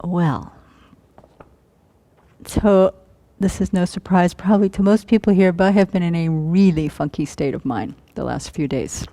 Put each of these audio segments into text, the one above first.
Well, so this is no surprise probably to most people here, but I have been in a really funky state of mind the last few days,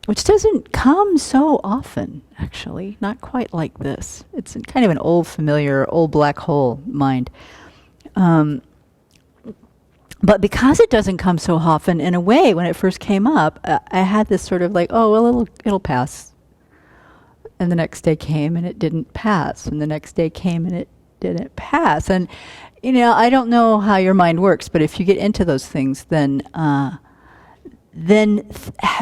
which doesn't come so often, actually, not quite like this. It's kind of an old familiar, old black hole mind. But because it doesn't come so often, in a way, when it first came up, I had this sort of like, oh, well, it'll pass. And the next day came and it didn't pass. And the next day came and it didn't pass. And, I don't know how your mind works, but if you get into those things, then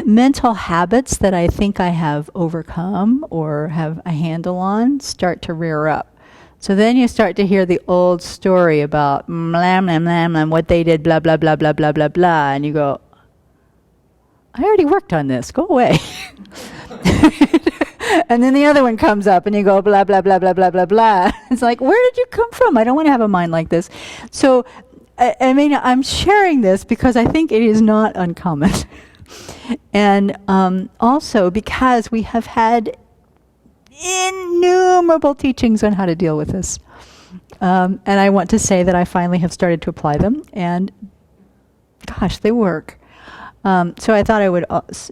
mental habits that I think I have overcome or have a handle on start to rear up. So then you start to hear the old story about blah, blah, blah, blah, what they did, blah, blah, blah, blah, blah, blah, blah. And you go, I already worked on this. Go away. And then the other one comes up and you go, blah, blah, blah, blah, blah, blah, blah. It's like, where did you come from? I don't want to have a mind like this. So, I'm sharing this because I think it is not uncommon. And also because we have had innumerable teachings on how to deal with this. And I want to say that I finally have started to apply them. And gosh, they work. So I thought I would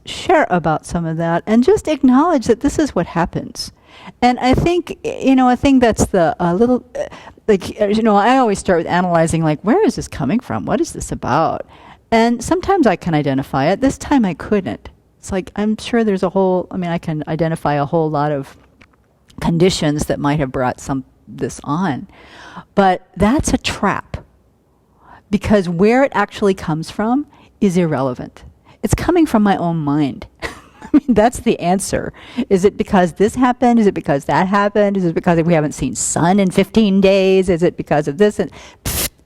share about some of that and just acknowledge that this is what happens. And I think, I think that's the little, I always start with analyzing, like, where is this coming from? What is this about? And sometimes I can identify it. This time I couldn't. It's like, I'm sure there's I can identify a whole lot of conditions that might have brought this on. But that's a trap. Because where it actually comes from is irrelevant. It's coming from my own mind. That's the answer. Is it because this happened? Is it because that happened? Is it because we haven't seen sun in 15 days? Is it because of this? And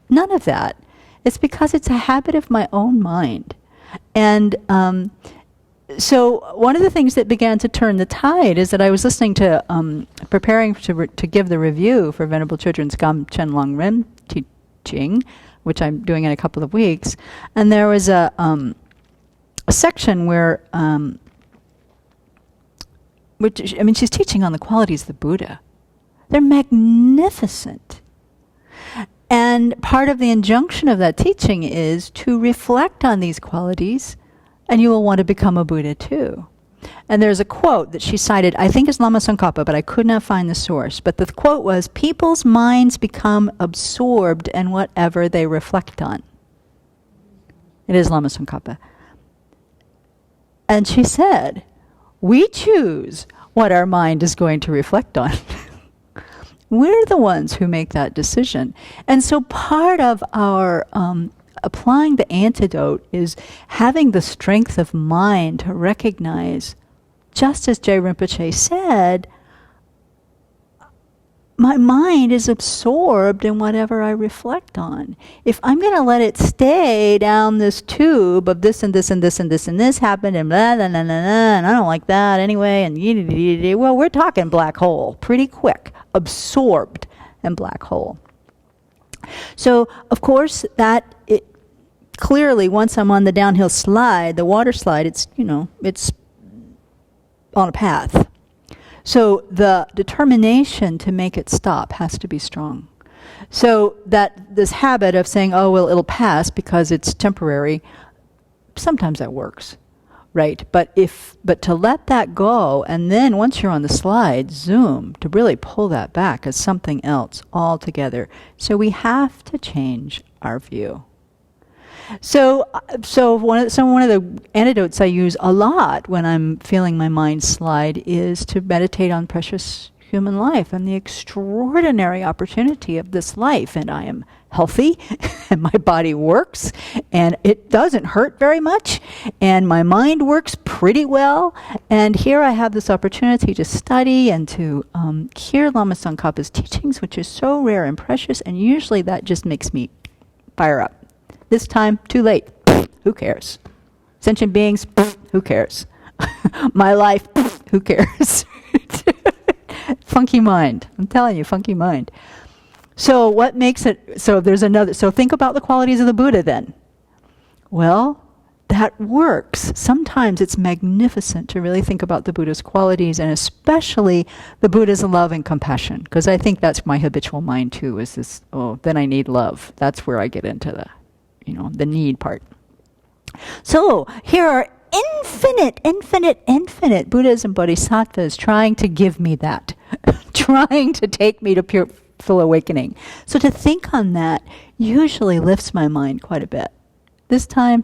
none of that. It's because it's a habit of my own mind. And so one of the things that began to turn the tide is that I was listening to, preparing to give the review for Venerable Chödrön's Gam Chen Long Rim teaching, which I'm doing in a couple of weeks. And there was a section where, she's teaching on the qualities of the Buddha. They're magnificent. And part of the injunction of that teaching is to reflect on these qualities, and you will want to become a Buddha too. And there's a quote that she cited, I think it's Lama Tsongkhapa, but I could not find the source. But the quote was, people's minds become absorbed in whatever they reflect on. It is Lama Tsongkhapa. And she said, we choose what our mind is going to reflect on. We're the ones who make that decision. And so part of our applying the antidote is having the strength of mind to recognize, just as Jai Rinpoche said, my mind is absorbed in whatever I reflect on. If I'm going to let it stay down this tube of this and this and this and this and this happened and blah, blah, blah, blah, blah, and I don't like that anyway, and well, we're talking black hole pretty quick, absorbed in black hole. So, of course, clearly, once I'm on the downhill slide, the water slide, it's on a path. So the determination to make it stop has to be strong. So that this habit of saying, oh, well, it'll pass because it's temporary, sometimes that works, right? But to let that go, and then once you're on the slide, zoom, to really pull that back as something else altogether. So we have to change our view. So one of the antidotes I use a lot when I'm feeling my mind slide is to meditate on precious human life and the extraordinary opportunity of this life. And I am healthy, and my body works, and it doesn't hurt very much, and my mind works pretty well. And here I have this opportunity to study and to hear Lama Tsongkhapa's teachings, which is so rare and precious, and usually that just makes me fire up. This time, too late. Who cares? Sentient beings, who cares? My life, who cares? Funky mind. I'm telling you, funky mind. So what makes it, so think about the qualities of the Buddha then. Well, that works. Sometimes it's magnificent to really think about the Buddha's qualities, and especially the Buddha's love and compassion, because I think that's my habitual mind too, is this, oh, then I need love. That's where I get into the need part. So here are infinite Buddhas and Bodhisattvas trying to give me that, trying to take me to pure full awakening. So to think on that usually lifts my mind quite a bit. This time,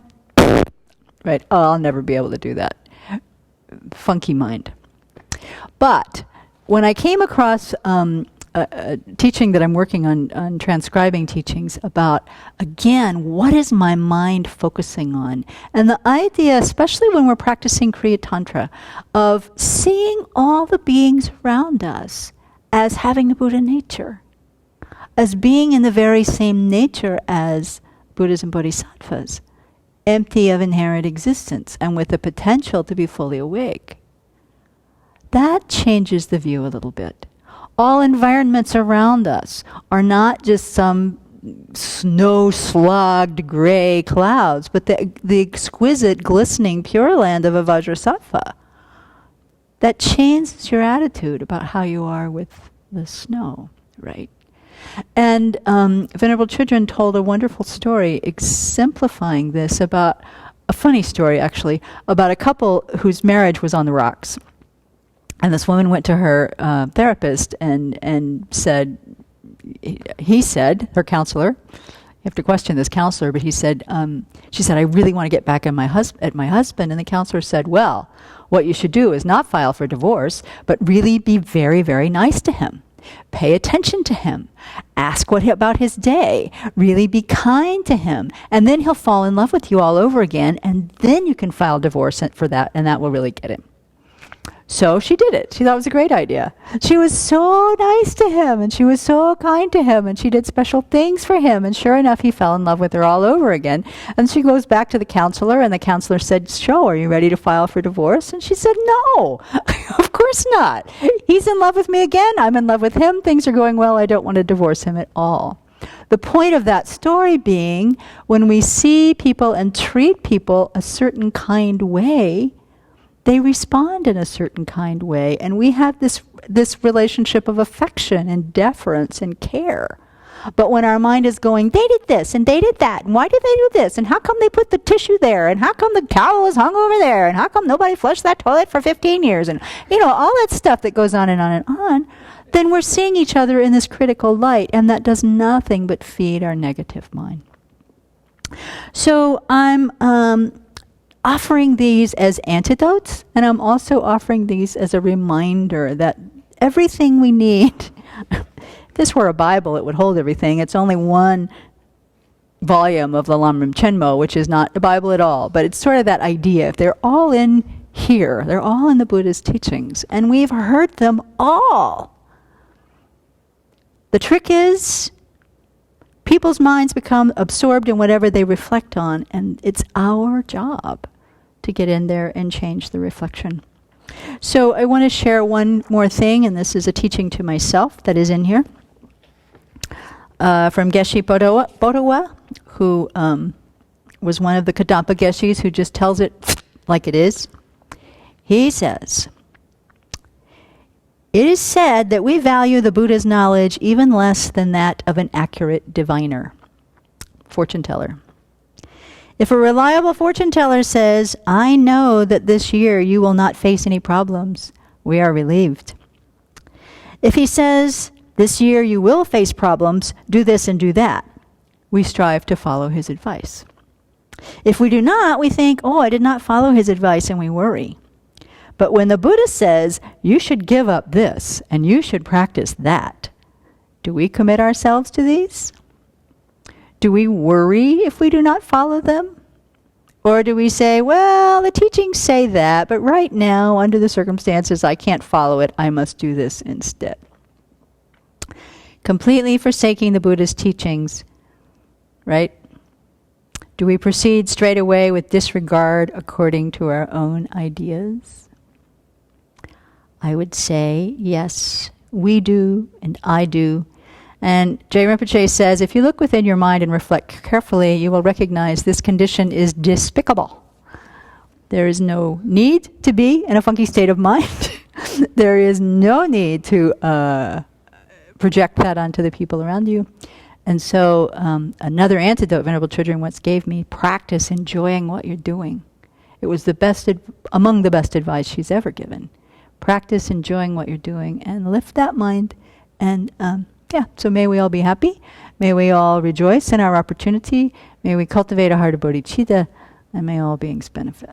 right, I'll never be able to do that. Funky mind. But when I came across a teaching that I'm working on transcribing teachings about, again, what is my mind focusing on? And the idea, especially when we're practicing Kriya Tantra, of seeing all the beings around us as having a Buddha nature, as being in the very same nature as Buddhas and Bodhisattvas, empty of inherent existence and with the potential to be fully awake. That changes the view a little bit. All environments around us are not just some snow-slogged gray clouds, but the exquisite, glistening Pure Land of a Vajrasattva. That changes your attitude about how you are with the snow, right? And Venerable Chudran told a wonderful story exemplifying this, about a funny story actually, about a couple whose marriage was on the rocks. And this woman went to her therapist and said, he said, her counselor, you have to question this counselor, but he said, she said, I really want to get back at my husband. And the counselor said, well, what you should do is not file for divorce, but really be very, very nice to him. Pay attention to him. Ask about his day. Really be kind to him. And then he'll fall in love with you all over again, and then you can file divorce for that, and that will really get him. So she did it. She thought it was a great idea. She was so nice to him, and she was so kind to him, and she did special things for him, and sure enough, he fell in love with her all over again. And she goes back to the counselor, and the counselor said, so, are you ready to file for divorce? And she said, no, of course not. He's in love with me again. I'm in love with him. Things are going well. I don't want to divorce him at all. The point of that story being, when we see people and treat people a certain kind way, they respond in a certain kind way, and we have this relationship of affection and deference and care. But when our mind is going, they did this and they did that, and why did they do this, and how come they put the tissue there, and how come the towel is hung over there, and how come nobody flushed that toilet for 15 years, and all that stuff that goes on and on and on, then we're seeing each other in this critical light, and that does nothing but feed our negative mind. So I'm offering these as antidotes, and I'm also offering these as a reminder that everything we need, if this were a Bible, it would hold everything. It's only one volume of the Lamrim Chenmo, which is not the Bible at all, but it's sort of that idea. If they're all in here, they're all in the Buddha's teachings, and we've heard them all. The trick is, people's minds become absorbed in whatever they reflect on, and it's our job to get in there and change the reflection. So I want to share one more thing, and this is a teaching to myself that is in here, from Geshe Bodowa, who was one of the Kadampa Geshis who just tells it like it is. He says, it is said that we value the Buddha's knowledge even less than that of an accurate diviner, fortune teller. If a reliable fortune teller says, I know that this year you will not face any problems, we are relieved. If he says, this year you will face problems, do this and do that, we strive to follow his advice. If we do not, we think, oh, I did not follow his advice, and we worry. But when the Buddha says, you should give up this and you should practice that, do we commit ourselves to these? Do we worry if we do not follow them? Or do we say, well, the teachings say that, but right now, under the circumstances, I can't follow it. I must do this instead. Completely forsaking the Buddha's teachings, right? Do we proceed straight away with disregard according to our own ideas? I would say, yes, we do, and I do. And Jay Rinpoche says, if you look within your mind and reflect carefully, you will recognize this condition is despicable. There is no need to be in a funky state of mind. There is no need to project that onto the people around you. And so another antidote Venerable Chödrön once gave me: practice enjoying what you're doing. It was the best, among the best advice she's ever given. Practice enjoying what you're doing and lift that mind. And so may we all be happy. May we all rejoice in our opportunity. May we cultivate a heart of bodhicitta, and may all beings benefit.